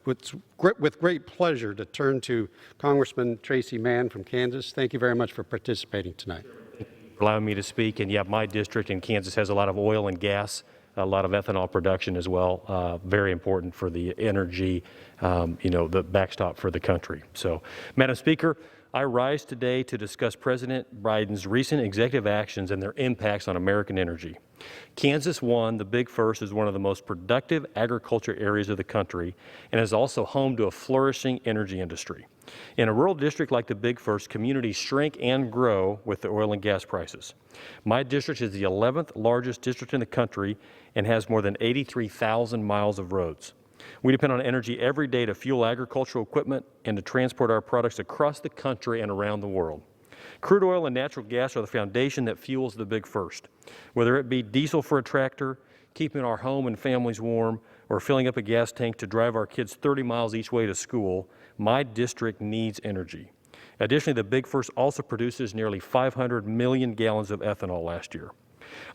with great pleasure to turn to Congressman Tracy Mann from Kansas. Thank you very much for participating tonight. Allowing me to speak. And yeah, my district in Kansas has a lot of oil and gas, a lot of ethanol production as well. Very important for the energy, the backstop for the country. So, Madam Speaker, I rise today to discuss President Biden's recent executive actions and their impacts on American energy. Kansas won the Big First as one of the most productive agriculture areas of the country and is also home to a flourishing energy industry. In a rural district like the Big First, communities shrink and grow with the oil and gas prices. My district is the 11th largest district in the country and has more than 83,000 miles of roads. We depend on energy every day to fuel agricultural equipment and to transport our products across the country and around the world. Crude oil and natural gas are the foundation that fuels the Big First. Whether it be diesel for a tractor, keeping our home and families warm, or filling up a gas tank to drive our kids 30 miles each way to school, my district needs energy. Additionally, the Big First also produces nearly 500 million gallons of ethanol last year.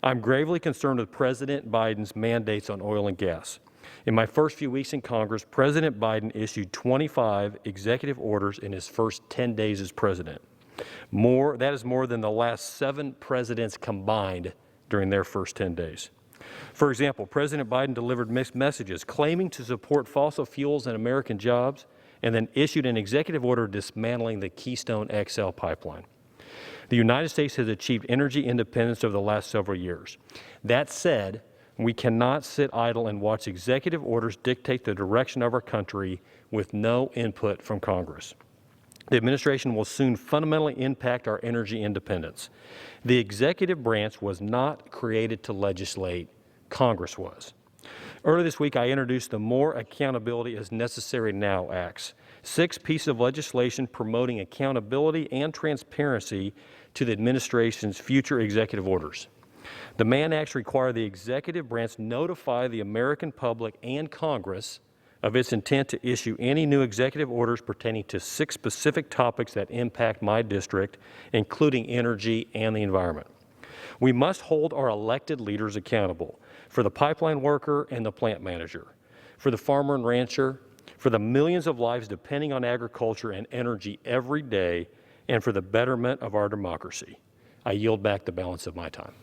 I'm gravely concerned with President Biden's mandates on oil and gas. In my first few weeks in Congress, President Biden issued 25 executive orders in his first 10 days as president. That is more than the last 7 presidents combined during their first 10 days. For example, President Biden delivered mixed messages claiming to support fossil fuels and American jobs, and then issued an executive order dismantling the Keystone XL pipeline. The United States has achieved energy independence over the last several years. That said, we cannot sit idle and watch executive orders dictate the direction of our country with no input from Congress. The administration will soon fundamentally impact our energy independence. The executive branch was not created to legislate, Congress was. Earlier this week, I introduced the More Accountability is Necessary Now Acts, 6 pieces of legislation promoting accountability and transparency to the administration's future executive orders. The Mann Acts require the executive branch notify the American public and Congress of its intent to issue any new executive orders pertaining to 6 specific topics that impact my district, including energy and the environment. We must hold our elected leaders accountable for the pipeline worker and the plant manager, for the farmer and rancher, for the millions of lives depending on agriculture and energy every day, and for the betterment of our democracy. I yield back the balance of my time.